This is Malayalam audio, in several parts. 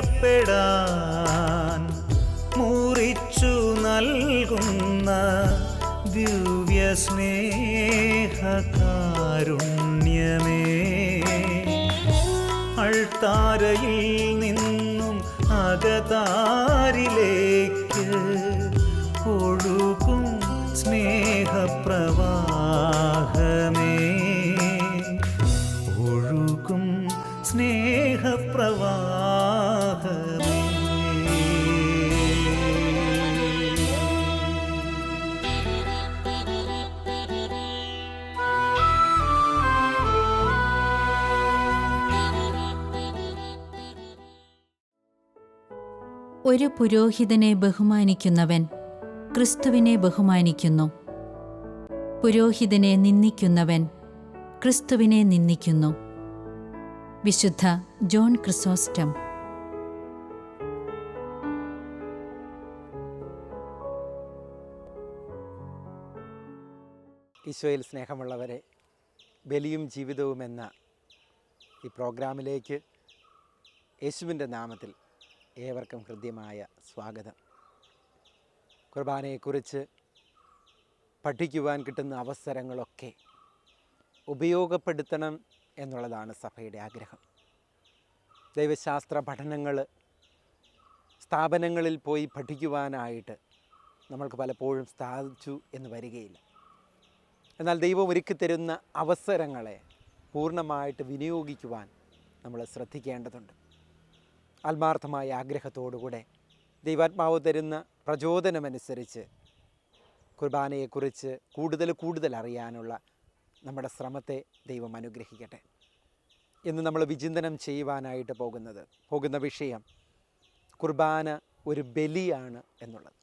അറിയപ്പെടാൻ മുറിച്ചു നൽകുന്ന ദിവ്യ സ്നേഹകാരുണ്യമേ, അൾത്താരയിൽ നിന്നും അകതാരിലേക്ക് ഒഴുകും സ്നേഹപ്രവാഹമേ, ഒഴുകും സ്നേഹപ്രവാഹമേ. ഒരു പുരോഹിതനെ ബഹുമാനിക്കുന്നവൻ ക്രിസ്തുവിനെ ബഹുമാനിക്കുന്നു. പുരോഹിതനെ നിന്ദിക്കുന്നവൻ ക്രിസ്തുവിനെ നിന്ദിക്കുന്നു. വിശുദ്ധ ജോൺ ക്രിസോസ്റ്റം. ഈശോയിൽ സ്നേഹമുള്ളവരെ, ബലിയും ജീവിതവും എന്ന ഈ പ്രോഗ്രാമിലേക്ക് യേശുവിൻ്റെ നാമത്തിൽ ഏവർക്കും ഹൃദ്യമായ സ്വാഗതം. കുർബാനയെക്കുറിച്ച് പഠിക്കുവാൻ കിട്ടുന്ന അവസരങ്ങളൊക്കെ ഉപയോഗപ്പെടുത്തണം എന്നുള്ളതാണ് സഭയുടെ ആഗ്രഹം. ദൈവശാസ്ത്ര പഠനങ്ങൾ സ്ഥാപനങ്ങളിൽ പോയി പഠിക്കുവാനായിട്ട് നമ്മൾക്ക് പലപ്പോഴും സാധിച്ചു എന്ന് വരികയില്ല. എന്നാൽ ദൈവം ഒരുക്കി തരുന്ന അവസരങ്ങളെ പൂർണ്ണമായിട്ട് വിനിയോഗിക്കുവാൻ നമ്മൾ ശ്രദ്ധിക്കേണ്ടതുണ്ട്. ആത്മാർത്ഥമായ ആഗ്രഹത്തോടുകൂടെ ദൈവാത്മാവ് തരുന്ന പ്രചോദനമനുസരിച്ച് കുർബാനയെക്കുറിച്ച് കൂടുതൽ അറിയാനുള്ള നമ്മുടെ ശ്രമത്തെ ദൈവം അനുഗ്രഹിക്കട്ടെ. ഇന്ന് നമ്മൾ വിചിന്തനം ചെയ്യുവാനായിട്ട് പോകുന്ന വിഷയം കുർബാന ഒരു ബലിയാണ് എന്നുള്ളത്.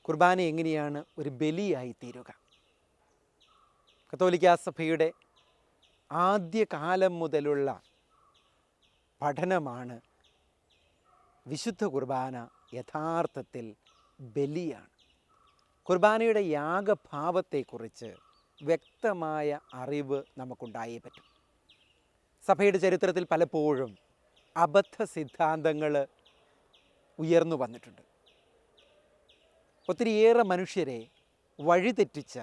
കുർബാന എങ്ങനെയാണ് ഒരു ബലിയായി തീരുക? കത്തോലിക്കാ സഭയുടെ ആദ്യകാലം മുതലുള്ള പഠനമാണ് വിശുദ്ധ കുർബാന യഥാർത്ഥത്തിൽ ബലിയാണ്. കുർബാനയുടെ യാഗഭാവത്തെക്കുറിച്ച് വ്യക്തമായ അറിവ് നമുക്കുണ്ടായേ പറ്റും. സഭയുടെ ചരിത്രത്തിൽ പലപ്പോഴും അബദ്ധ സിദ്ധാന്തങ്ങൾ ഉയർന്നു വന്നിട്ടുണ്ട്. ഒത്തിരിയേറെ മനുഷ്യരെ വഴിതെറ്റിച്ച,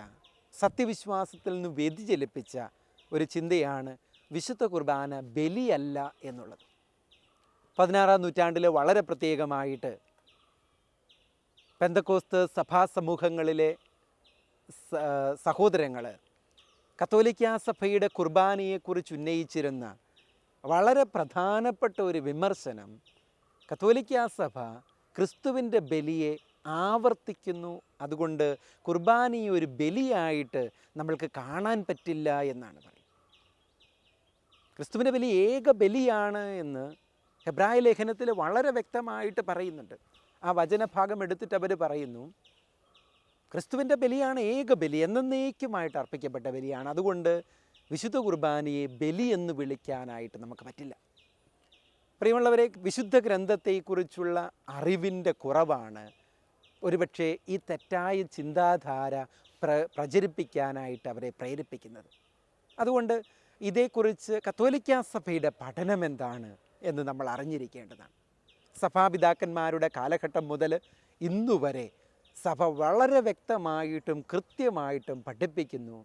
സത്യവിശ്വാസത്തിൽ നിന്ന് വ്യതിചലിപ്പിച്ച ഒരു ചിന്തയാണ് വിശുദ്ധ കുർബാന ബലിയല്ല എന്നുള്ളത്. 16-ാം നൂറ്റാണ്ടിൽ വളരെ പ്രത്യേകമായിട്ട് പെന്തക്കോസ്ത് സഭാ സമൂഹങ്ങളിലെ സഹോദരങ്ങൾ കത്തോലിക്കാ സഭയുടെ കുർബാനയെക്കുറിച്ച് ഉന്നയിച്ചിരുന്ന വളരെ പ്രധാനപ്പെട്ട ഒരു വിമർശനം, കത്തോലിക്കാ സഭ ക്രിസ്തുവിൻ്റെ ബലിയെ ആവർത്തിക്കുന്നു, അതുകൊണ്ട് കുർബാനയെ ഒരു ബലിയായിട്ട് നമ്മൾക്ക് കാണാൻ പറ്റില്ല എന്നാണ് പറയുന്നത്. ക്രിസ്തുവിൻ്റെ ബലി ഏക ബലിയാണ് എന്ന് ഹെബ്രായ ലേഖനത്തിൽ വളരെ വ്യക്തമായിട്ട് പറയുന്നുണ്ട്. ആ വചനഭാഗം എടുത്തിട്ട് അവർ പറയുന്നു, ക്രിസ്തുവിൻ്റെ ബലിയാണ് ഏക ബലി, എന്നേക്കുമായിട്ട് അർപ്പിക്കപ്പെട്ട ബലിയാണ്. അതുകൊണ്ട് വിശുദ്ധ കുർബാനയെ ബലി എന്ന് വിളിക്കാനായിട്ട് നമുക്ക് പറ്റില്ല. പ്രിയമുള്ളവരെ, വിശുദ്ധ ഗ്രന്ഥത്തെക്കുറിച്ചുള്ള അറിവിൻ്റെ കുറവാണ് ഒരുപക്ഷെ ഈ തെറ്റായ ചിന്താധാര പ്രചരിപ്പിക്കാനായിട്ട് അവരെ പ്രേരിപ്പിക്കുന്നത്. അതുകൊണ്ട് ഇതേക്കുറിച്ച് കത്തോലിക്കാ സഭയുടെ പഠനം എന്താണ് എന്ന് നമ്മൾ അറിഞ്ഞിരിക്കേണ്ടതാണ്. സഭാപിതാക്കന്മാരുടെ കാലഘട്ടം മുതൽ ഇന്നുവരെ സഭ വളരെ വ്യക്തമായിട്ടും കൃത്യമായിട്ടും പഠിപ്പിക്കുന്നു,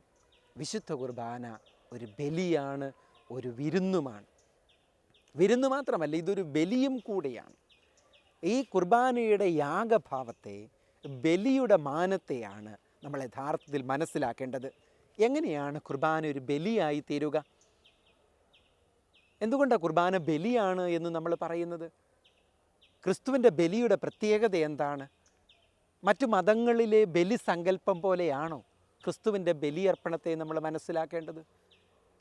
വിശുദ്ധ കുർബാന ഒരു ബലിയാണ്, ഒരു വിരുന്നുമാണ്. വിരുന്നു മാത്രമല്ല, ഇതൊരു ബലിയും കൂടെയാണ്. ഈ കുർബാനയുടെ യാഗഭാവത്തെ, ബലിയുടെ മാനത്തെയാണ് നമ്മൾ യഥാർത്ഥത്തിൽ മനസ്സിലാക്കേണ്ടത്. എങ്ങനെയാണ് കുർബാന ഒരു ബലിയായി തീരുക? എന്തുകൊണ്ടാണ് കുർബാന ബലിയാണ് എന്ന് നമ്മൾ പറയുന്നത്? ക്രിസ്തുവിൻ്റെ ബലിയുടെ പ്രത്യേകത എന്താണ്? മറ്റു മതങ്ങളിലെ ബലി സങ്കല്പം പോലെയാണോ ക്രിസ്തുവിൻ്റെ ബലിയർപ്പണത്തെ നമ്മൾ മനസ്സിലാക്കേണ്ടത്?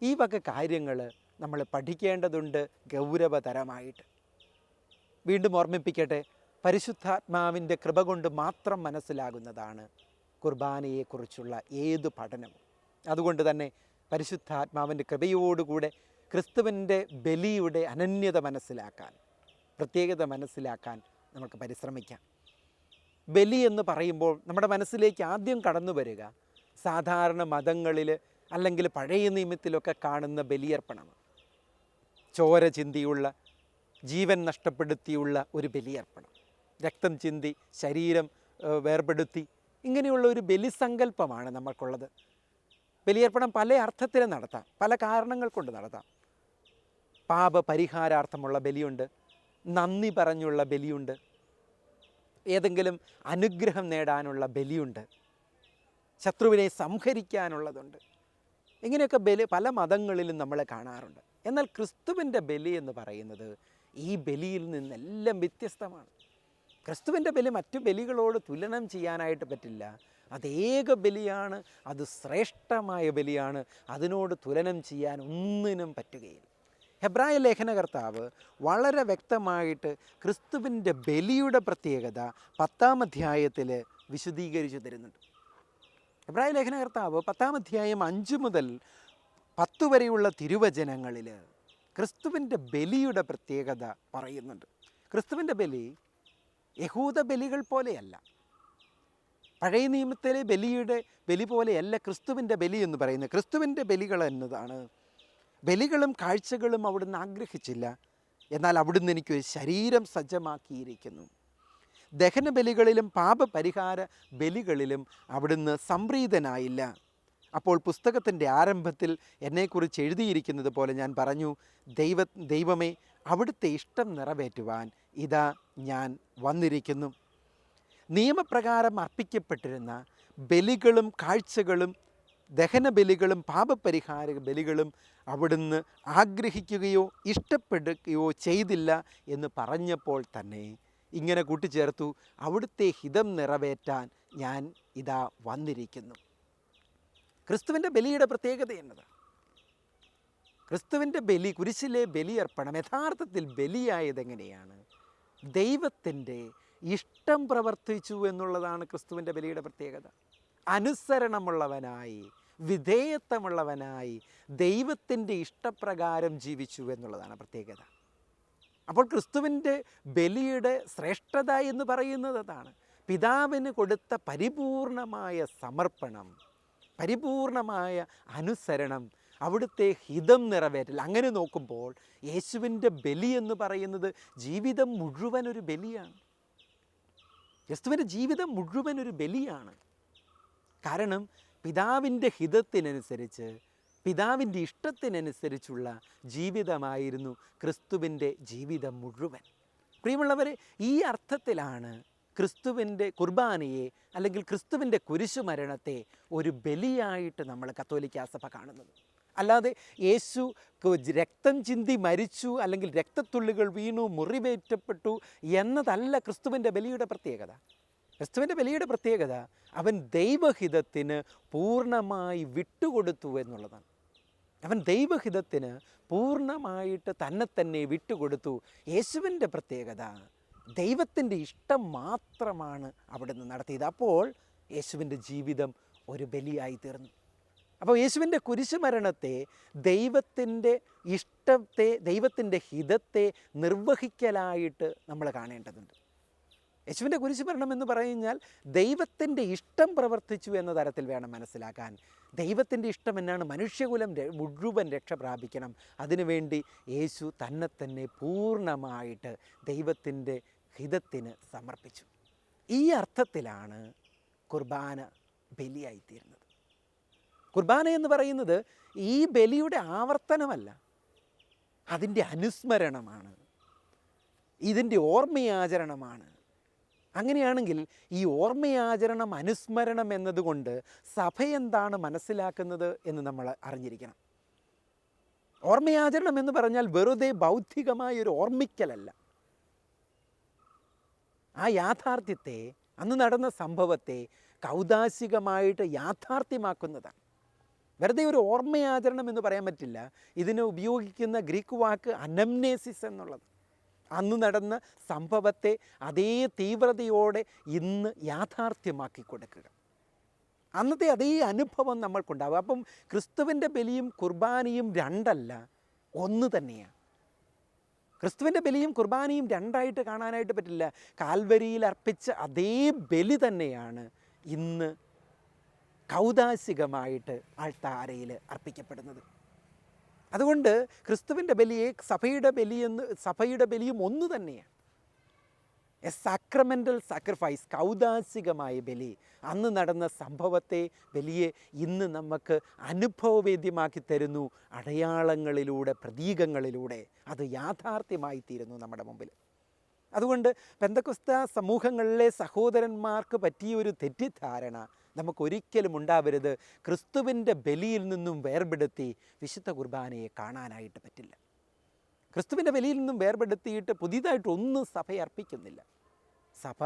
ഈ വക കാര്യങ്ങൾ നമ്മൾ പഠിക്കേണ്ടതുണ്ട് ഗൗരവതരമായിട്ട്. വീണ്ടും ഓർമ്മിപ്പിക്കട്ടെ, പരിശുദ്ധാത്മാവിൻ്റെ കൃപ കൊണ്ട് മാത്രം മനസ്സിലാകുന്നതാണ് കുർബാനയെക്കുറിച്ചുള്ള ഏതു പഠനവും. അതുകൊണ്ട് തന്നെ പരിശുദ്ധാത്മാവിൻ്റെ കൃപയോടുകൂടെ ക്രിസ്തുവിൻ്റെ ബലിയുടെ അനന്യത മനസ്സിലാക്കാൻ, പ്രത്യേകത മനസ്സിലാക്കാൻ നമുക്ക് പരിശ്രമിക്കാം. ബലി എന്ന് പറയുമ്പോൾ നമ്മുടെ മനസ്സിലേക്ക് ആദ്യം കടന്നു വരിക സാധാരണ മതങ്ങളിൽ അല്ലെങ്കിൽ പഴയ നിയമത്തിലൊക്കെ കാണുന്ന ബലിയർപ്പണമാണ്. ചോര ചിന്തിയുള്ള, ജീവൻ നഷ്ടപ്പെടുത്തിയുള്ള ഒരു ബലിയർപ്പണം, രക്തം ചിന്തി ശരീരം വേർപെടുത്തി, ഇങ്ങനെയുള്ള ഒരു ബലിസങ്കല്പമാണ് നമ്മൾക്കുള്ളത്. ബലിയർപ്പണം പല അർത്ഥത്തിൽ നടത്താം, പല കാരണങ്ങൾ കൊണ്ട് നടത്താം. പാപ പരിഹാരാർത്ഥമുള്ള ബലിയുണ്ട്, നന്ദി പറഞ്ഞുള്ള ബലിയുണ്ട്, ഏതെങ്കിലും അനുഗ്രഹം നേടാനുള്ള ബലിയുണ്ട്, ശത്രുവിനെ സംഹരിക്കാനുള്ളതുണ്ട്. ഇങ്ങനെയൊക്കെ ബലി പല മതങ്ങളിലും നമ്മൾ കാണാറുണ്ട്. എന്നാൽ ക്രിസ്തുവിൻ്റെ ബലി എന്ന് പറയുന്നത് ഈ ബലിയിൽ നിന്നെല്ലാം വ്യത്യസ്തമാണ്. ക്രിസ്തുവിൻ്റെ ബലി മറ്റു ബലികളോട് തുലനം ചെയ്യാനായിട്ട് പറ്റില്ല. അത് ഏക ബലിയാണ്, അത് ശ്രേഷ്ഠമായ ബലിയാണ്, അതിനോട് തുലനം ചെയ്യാൻ ഒന്നിനും പറ്റുകയില്ല. ഹെബ്രായ ലേഖനകർത്താവ് വളരെ വ്യക്തമായിട്ട് ക്രിസ്തുവിൻ്റെ ബലിയുടെ പ്രത്യേകത 10-ാം അധ്യായത്തിൽ വിശദീകരിച്ചു തരുന്നുണ്ട്. ഹെബ്രായ ലേഖനകർത്താവ് 10-ാം അധ്യായം 5 മുതൽ 10 വരെയുള്ള തിരുവചനങ്ങളിൽ ക്രിസ്തുവിൻ്റെ ബലിയുടെ പ്രത്യേകത പറയുന്നുണ്ട്. ക്രിസ്തുവിൻ്റെ ബലി യഹൂദ ബലികൾ പോലെയല്ല, പഴയ നിയമത്തിലെ ബലി പോലെയല്ല ക്രിസ്തുവിൻ്റെ ബലി എന്ന് പറയുന്നത്. ക്രിസ്തുവിൻ്റെ ബലികൾ എന്നതാണ് ബലികളും കാഴ്ചകളും അവിടുന്ന് ആഗ്രഹിച്ചില്ല, എന്നാൽ അവിടുന്ന് എനിക്കൊരു ശരീരം സജ്ജമാക്കിയിരിക്കുന്നു. ദഹന ബലികളിലും പാപപരിഹാര ബലികളിലും അവിടുന്ന് സംപ്രീതനായില്ല. അപ്പോൾ പുസ്തകത്തിൻ്റെ ആരംഭത്തിൽ എന്നെക്കുറിച്ച് എഴുതിയിരിക്കുന്നത് പോലെ ഞാൻ പറഞ്ഞു, ദൈവമേ, അവിടുത്തെ ഇഷ്ടം നിറവേറ്റുവാൻ ഇതാ ഞാൻ വന്നിരിക്കുന്നു. നിയമപ്രകാരം അർപ്പിക്കപ്പെട്ടിരുന്ന ബലികളും കാഴ്ചകളും ദഹന ബലികളും പാപപരിഹാര ബലികളും അവിടുന്ന് ആഗ്രഹിക്കുകയോ ഇഷ്ടപ്പെടുകയോ ചെയ്തില്ല എന്ന് പറഞ്ഞപ്പോൾ തന്നെ ഇങ്ങനെ കൂട്ടിച്ചേർത്തു, അവിടുത്തെ ഹിതം നിറവേറ്റാൻ ഞാൻ ഇതാ വന്നിരിക്കുന്നു. ക്രിസ്തുവിൻ്റെ ബലിയുടെ പ്രത്യേകത എന്നതാണ്. ക്രിസ്തുവിൻ്റെ ബലി, കുരിശിലെ ബലിയർപ്പണം യഥാർത്ഥത്തിൽ ബലിയായതെങ്ങനെയാണ്? ദൈവത്തിൻ്റെ ഇഷ്ടം പ്രവർത്തിച്ചു എന്നുള്ളതാണ് ക്രിസ്തുവിൻ്റെ ബലിയുടെ പ്രത്യേകത. അനുസരണമുള്ളവനായി, വിധേയത്വമുള്ളവനായി ദൈവത്തിൻ്റെ ഇഷ്ടപ്രകാരം ജീവിച്ചു എന്നുള്ളതാണ് പ്രത്യേകത. അപ്പോൾ ക്രിസ്തുവിൻ്റെ ബലിയുടെ ശ്രേഷ്ഠത എന്ന് പറയുന്നത് അതാണ്. പിതാവിന് കൊടുത്ത പരിപൂർണമായ സമർപ്പണം, പരിപൂർണമായ അനുസരണം, അവിടുത്തെ ഹിതം നിറവേറ്റൽ. അങ്ങനെ നോക്കുമ്പോൾ യേശുവിൻ്റെ ബലി എന്ന് പറയുന്നത് ജീവിതം മുഴുവൻ ഒരു ബലിയാണ്. ക്രിസ്തുവിൻ്റെ ജീവിതം മുഴുവൻ ഒരു ബലിയാണ്. കാരണം പിതാവിൻ്റെ ഹിതത്തിനനുസരിച്ച്, പിതാവിൻ്റെ ഇഷ്ടത്തിനനുസരിച്ചുള്ള ജീവിതമായിരുന്നു ക്രിസ്തുവിൻ്റെ ജീവിതം മുഴുവൻ. പ്രിയമുള്ളവരെ, ഈ അർത്ഥത്തിലാണ് ക്രിസ്തുവിൻ്റെ കുർബാനയെ അല്ലെങ്കിൽ ക്രിസ്തുവിൻ്റെ കുരിശുമരണത്തെ ഒരു ബലിയായിട്ട് നമ്മൾ കത്തോലിക്കാ സഭ കാണുന്നത്. അല്ലാതെ യേശു രക്തം ചിന്തി മരിച്ചു അല്ലെങ്കിൽ രക്തത്തുള്ളികൾ വീണു മുറിവേറ്റപ്പെട്ടു എന്നതല്ല ക്രിസ്തുവിൻ്റെ ബലിയുടെ പ്രത്യേകത. ക്രിസ്തുവിൻ്റെ ബലിയുടെ പ്രത്യേകത അവൻ ദൈവഹിതത്തിന് പൂർണ്ണമായി വിട്ടുകൊടുത്തു എന്നുള്ളതാണ്. അവൻ ദൈവഹിതത്തിന് പൂർണ്ണമായിട്ട് തന്നെ വിട്ടുകൊടുത്തു. യേശുവിൻ്റെ പ്രത്യേകത ദൈവത്തിൻ്റെ ഇഷ്ടം മാത്രമാണ് അവിടുന്ന് നടത്തിയത്. അപ്പോൾ യേശുവിൻ്റെ ജീവിതം ഒരു ബലിയായി തീർന്നു. അപ്പോൾ യേശുവിൻ്റെ കുരിശുമരണത്തെ ദൈവത്തിൻ്റെ ഇഷ്ടത്തെ, ദൈവത്തിൻ്റെ ഹിതത്തെ നിർവഹിക്കലായിട്ട് നമ്മൾ കാണേണ്ടതുണ്ട്. യേശുവിൻ്റെ കുരിശുമരണം എന്ന് പറഞ്ഞാൽ ദൈവത്തിൻ്റെ ഇഷ്ടം പ്രവർത്തിച്ചു എന്ന തരത്തിൽ വേണം മനസ്സിലാക്കാൻ. ദൈവത്തിൻ്റെ ഇഷ്ടം എന്നാണ് മനുഷ്യകുലം മുഴുവൻ രക്ഷ പ്രാപിക്കണം. അതിനുവേണ്ടി യേശു തന്നെ പൂർണ്ണമായിട്ട് ദൈവത്തിൻ്റെ ഹിതത്തിന് സമർപ്പിച്ചു. ഈ അർത്ഥത്തിലാണ് കുർബാന ബലിയായിത്തീരുന്നത്. കുർബാന എന്ന് പറയുന്നത് ഈ ബലിയുടെ ആവർത്തനമല്ല, അതിൻ്റെ അനുസ്മരണമാണ്, ഇതിൻ്റെ ഓർമ്മയാചരണമാണ്. അങ്ങനെയാണെങ്കിൽ ഈ ഓർമ്മയാചരണം, അനുസ്മരണം എന്നതുകൊണ്ട് സഭ എന്താണ് മനസ്സിലാക്കുന്നത് എന്ന് നമ്മൾ അറിഞ്ഞിരിക്കണം. ഓർമ്മയാചരണം എന്ന് പറഞ്ഞാൽ വെറുതെ ബൗദ്ധികമായൊരു ഓർമ്മിക്കലല്ല. ആ യാഥാർത്ഥ്യത്തെ, അന്ന് നടന്ന സംഭവത്തെ കൗദാശികമായിട്ട് യാഥാർത്ഥ്യമാക്കുന്നതാണ്. വെറുതെ ഒരു ഓർമ്മയാചരണം എന്ന് പറയാൻ പറ്റില്ല. ഇതിന് ഉപയോഗിക്കുന്ന ഗ്രീക്ക് വാക്ക് അനംനേസിസ് എന്നുള്ളത്. അന്ന് നടന്ന സംഭവത്തെ അതേ തീവ്രതയോടെ ഇന്ന് യാഥാർത്ഥ്യമാക്കി കൊടുക്കുക. അന്നത്തെ അതേ അനുഭവം നമ്മൾക്കുണ്ടാവുക. അപ്പം ക്രിസ്തുവിൻ്റെ ബലിയും കുർബാനയും രണ്ടല്ല, ഒന്ന് തന്നെയാണ്. ക്രിസ്തുവിൻ്റെ ബലിയും കുർബാനയും രണ്ടായിട്ട് കാണാനായിട്ട് പറ്റില്ല. കാൽവരിയിൽ അർപ്പിച്ച അതേ ബലി തന്നെയാണ് ഇന്ന് കൗദാശികമായിട്ട് ആൾത്താരയിൽ അർപ്പിക്കപ്പെടുന്നത്. അതുകൊണ്ട് ക്രിസ്തുവിൻ്റെ ബലിയെ സഭയുടെ ബലിയും ഒന്ന് തന്നെയാണ്. എ സാക്രമെൻ്റൽ സാക്രിഫൈസ്, കൗദാസികമായ ബലി. അന്ന് നടന്ന സംഭവത്തെ, ബലിയെ ഇന്ന് നമുക്ക് അനുഭവവേദ്യമാക്കി തരുന്നു. അടയാളങ്ങളിലൂടെ, പ്രതീകങ്ങളിലൂടെ അത് യാഥാർത്ഥ്യമായി തീരുന്നു നമ്മുടെ മുമ്പിൽ. അതുകൊണ്ട് പെന്തക്കോസ്ത സമൂഹങ്ങളിലെ സഹോദരന്മാർക്ക് പറ്റിയൊരു തെറ്റിദ്ധാരണ നമുക്കൊരിക്കലും ഉണ്ടാവരുത്. ക്രിസ്തുവിൻ്റെ ബലിയിൽ നിന്നും വേർപെടുത്തി വിശുദ്ധ കുർബാനയെ കാണാനായിട്ട് പറ്റില്ല. ക്രിസ്തുവിൻ്റെ ബലിയിൽ നിന്നും വേർപെടുത്തിയിട്ട് പുതിയതായിട്ടൊന്നും സഭ അർപ്പിക്കുന്നില്ല. സഭ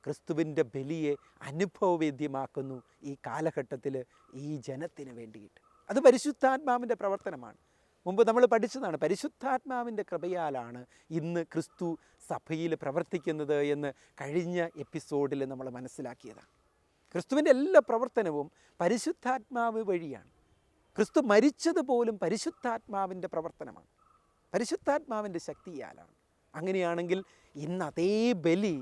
ക്രിസ്തുവിൻ്റെ ബലിയെ അനുഭവവേദ്യമാക്കുന്നു ഈ കാലഘട്ടത്തിൽ, ഈ ജനത്തിന് വേണ്ടിയിട്ട്. അത് പരിശുദ്ധാത്മാവിൻ്റെ പ്രവർത്തനമാണ്. മുമ്പ് നമ്മൾ പഠിച്ചതാണ്, പരിശുദ്ധാത്മാവിൻ്റെ കൃപയാലാണ് ഇന്ന് ക്രിസ്തു സഭയിൽ പ്രവർത്തിക്കുന്നത് എന്ന് കഴിഞ്ഞ എപ്പിസോഡിൽ നമ്മൾ മനസ്സിലാക്കിയതാണ്. ക്രിസ്തുവിൻ്റെ എല്ലാ പ്രവർത്തനവും പരിശുദ്ധാത്മാവ് വഴിയാണ്. ക്രിസ്തു മരിച്ചത് പോലും പരിശുദ്ധാത്മാവിൻ്റെ പ്രവർത്തനമാണ്, പരിശുദ്ധാത്മാവിൻ്റെ ശക്തിയാലാണ്. അങ്ങനെയാണെങ്കിൽ ഇന്ന് അതേ ബലി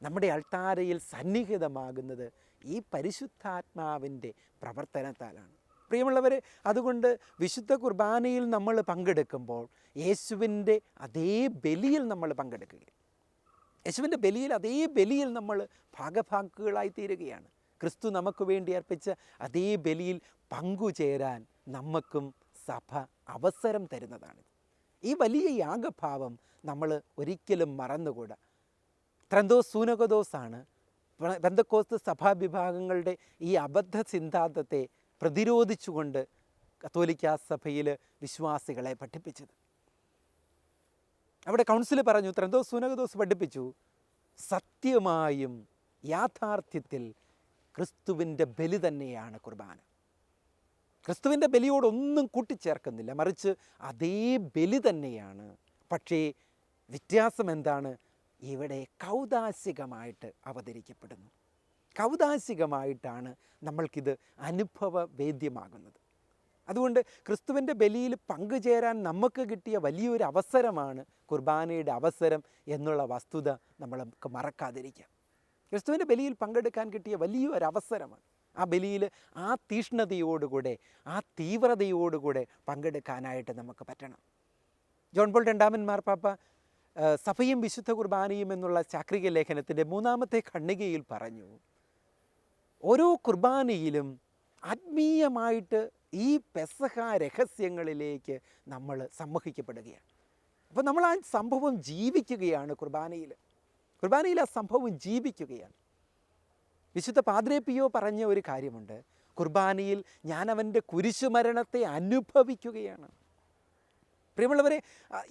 നമ്മുടെ അൾത്താരയിൽ സന്നിഹിതമാകുന്നത് ഈ പരിശുദ്ധാത്മാവിൻ്റെ പ്രവർത്തനത്താലാണ്. പ്രിയമുള്ളവരെ, അതുകൊണ്ട് വിശുദ്ധ കുർബാനയിൽ നമ്മൾ പങ്കെടുക്കുമ്പോൾ യേശുവിൻ്റെ അതേ ബലിയിൽ നമ്മൾ പങ്കെടുക്കുകയാണ്. യേശുവിൻ്റെ ബലിയിൽ, അതേ ബലിയിൽ നമ്മൾ ഭാഗഭാക്കുകളായി തീരുകയാണ്. ക്രിസ്തു നമുക്ക് വേണ്ടി അർപ്പിച്ച അതേ ബലിയിൽ പങ്കുചേരാൻ നമുക്കും സഭ അവസരം തരുന്നതാണ്. ഈ വലിയ യാഗഭാവം നമ്മൾ ഒരിക്കലും മറന്നുകൂടാ. ത്രന്തോസ് സൂനകദോസാണ് പെന്തക്കോസ്ത് സഭാവിഭാഗങ്ങളുടെ ഈ അബദ്ധ സിദ്ധാന്തത്തെ പ്രതിരോധിച്ചുകൊണ്ട് കത്തോലിക്കാ സഭയിൽ വിശ്വാസികളെ പഠിപ്പിച്ചത്. അവിടെ കൗൺസിൽ പറഞ്ഞു, ത്രന്തോസ് സൂനകദോസ് പഠിപ്പിച്ചു, സത്യമായും യാഥാർത്ഥ്യത്തിൽ ക്രിസ്തുവിൻ്റെ ബലി തന്നെയാണ് കുർബാന. ക്രിസ്തുവിൻ്റെ ബലിയോടൊന്നും കൂട്ടിച്ചേർക്കുന്നില്ല, മറിച്ച് അതേ ബലി തന്നെയാണ്. പക്ഷേ വ്യത്യാസം എന്താണ്? ഇവിടെ കൗദാസികമായിട്ട് അവതരിക്കപ്പെടുന്നു. കൗദാസികമായിട്ടാണ് നമ്മൾക്കിത് അനുഭവവേദ്യമാകുന്നത്. അതുകൊണ്ട് ക്രിസ്തുവിൻ്റെ ബലിയിൽ പങ്കുചേരാൻ നമുക്ക് കിട്ടിയ വലിയൊരു അവസരമാണ് കുർബാനയുടെ അവസരം എന്നുള്ള വസ്തുത നമ്മൾക്ക് മറക്കാതിരിക്കാം. ക്രിസ്തുവിൻ്റെ ബലിയിൽ പങ്കെടുക്കാൻ കിട്ടിയ വലിയൊരു അവസരമാണ്. ആ ബലിയിൽ ആ തീഷ്ണതയോടുകൂടെ, ആ തീവ്രതയോടുകൂടെ പങ്കെടുക്കാനായിട്ട് നമുക്ക് പറ്റണം. ജോൺ പോൾ രണ്ടാമൻ മാർപ്പാപ്പ സഭയും വിശുദ്ധ കുർബാനയും എന്നുള്ള ചാക്രിക ലേഖനത്തിൻ്റെ 3-ാമത്തെ ഖണ്ഡികയിൽ പറഞ്ഞു, ഓരോ കുർബാനയിലും ആത്മീയമായിട്ട് ഈ പെസഹ രഹസ്യങ്ങളിലേക്ക് നമ്മൾ സമ്മോഹിക്കപ്പെടുകയാണ്. അപ്പോൾ നമ്മൾ ആ സംഭവം ജീവിക്കുകയാണ്. കുർബാനയിൽ ആ സംഭവം ജീവിക്കുകയാണ്. വിശുദ്ധ പാദ്രേ പിയോ പറഞ്ഞ ഒരു കാര്യമുണ്ട്, കുർബാനയിൽ ഞാൻ അവൻ്റെ കുരിശുമരണത്തെ അനുഭവിക്കുകയാണ്. പ്രിയമുള്ളവരെ,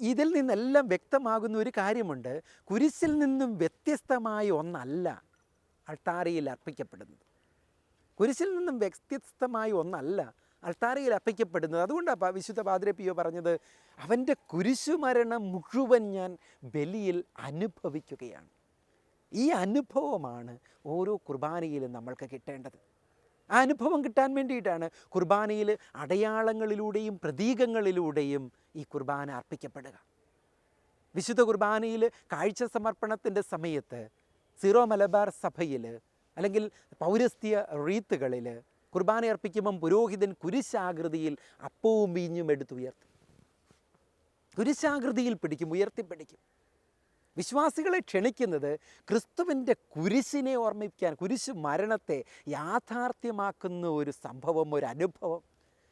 ഇതിൽ നിന്നെല്ലാം വ്യക്തമാകുന്ന ഒരു കാര്യമുണ്ട്, കുരിശിൽ നിന്നും വ്യത്യസ്തമായ ഒന്നല്ല അൾത്താരയിൽ അർപ്പിക്കപ്പെടുന്നത്. കുരിശിൽ നിന്നും വ്യത്യസ്തമായ ഒന്നല്ല അൾത്താരയിൽ അർപ്പിക്കപ്പെടുന്നത്. അതുകൊണ്ടാണ് വിശുദ്ധ പാദ്രേ പിയോ പറഞ്ഞത്, അവൻ്റെ കുരിശുമരണം മുഴുവൻ ഞാൻ ബലിയിൽ അനുഭവിക്കുകയാണ്. ഈ അനുഭവമാണ് ഓരോ കുർബാനയിലും നമ്മൾക്ക് കിട്ടേണ്ടത്. ആ അനുഭവം കിട്ടാൻ വേണ്ടിയിട്ടാണ് കുർബാനയിൽ അടയാളങ്ങളിലൂടെയും പ്രതീകങ്ങളിലൂടെയും ഈ കുർബാന അർപ്പിക്കപ്പെടുക. വിശുദ്ധ കുർബാനയിൽ കാഴ്ച സമർപ്പണത്തിൻ്റെ സമയത്ത് സീറോ മലബാർ സഭയിൽ അല്ലെങ്കിൽ പൗരസ്ത്യ റീത്തുകളിൽ കുർബാന അർപ്പിക്കുമ്പം പുരോഹിതൻ കുരിശാകൃതിയിൽ അപ്പവും വീഞ്ഞും എടുത്തുയർത്തും. കുരിശാകൃതിയിൽ പിടിക്കും, ഉയർത്തിപ്പിടിക്കും. വിശ്വാസികളെ ക്ഷണിക്കുന്നത് ക്രിസ്തുവിൻ്റെ കുരിശിനെ ഓർമ്മിക്കാൻ, കുരിശ് മരണത്തെ യാഥാർത്ഥ്യമാക്കുന്ന ഒരു സംഭവം, ഒരു അനുഭവം.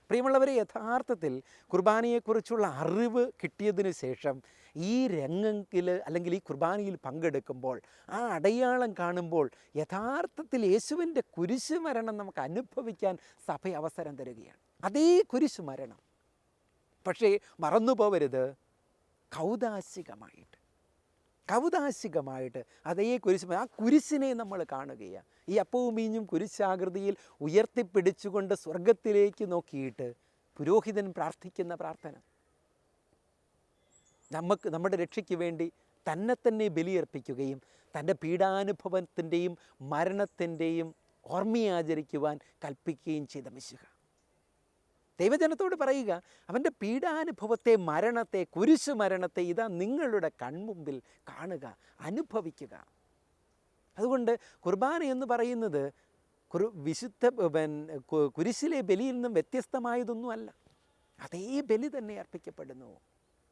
പ്രിയമുള്ളവരെ, യഥാർത്ഥത്തിൽ കുർബാനയെക്കുറിച്ചുള്ള അറിവ് കിട്ടിയതിന് ശേഷം ഈ രംഗത്തിൽ അല്ലെങ്കിൽ ഈ കുർബാനയിൽ പങ്കെടുക്കുമ്പോൾ, ആ അടയാളം കാണുമ്പോൾ യഥാർത്ഥത്തിൽ യേശുവിൻ്റെ കുരിശ് മരണം നമുക്ക് അനുഭവിക്കാൻ സഭ അവസരം തരികയാണ്. അതേ കുരിശ് മരണം, പക്ഷേ മറന്നു പോവരുത്, കൗദാശികമായിട്ട് അതേ കുരിശ്, ആ കുരിശിനെ നമ്മൾ കാണുകയാണ്. ഈ അപ്പവും വീഞ്ഞും കുരിശാകൃതിയിൽ ഉയർത്തിപ്പിടിച്ചുകൊണ്ട് സ്വർഗത്തിലേക്ക് നോക്കിയിട്ട് പുരോഹിതൻ പ്രാർത്ഥിക്കുന്ന പ്രാർത്ഥന, നമ്മുടെ രക്ഷയ്ക്ക് വേണ്ടി തന്നെ ബലിയർപ്പിക്കുകയും തൻ്റെ പീഡാനുഭവത്തിൻ്റെയും മരണത്തിൻ്റെയും ഓർമ്മയാചരിക്കുവാൻ കൽപ്പിക്കുകയും ചെയ്ത മിശിഹ ദൈവജനത്തോട് പറയുക, അവൻ്റെ പീഡാനുഭവത്തെ, മരണത്തെ, കുരിശു മരണത്തെ ഇതാ നിങ്ങളുടെ കൺമുമ്പിൽ കാണുക, അനുഭവിക്കുക. അതുകൊണ്ട് കുർബാന എന്ന് പറയുന്നത് വിശുദ്ധ കുരിശിലെ ബലിയിൽ നിന്നും വ്യത്യസ്തമായതൊന്നുമല്ല. അതേ ബലി തന്നെ അർപ്പിക്കപ്പെടുന്നു.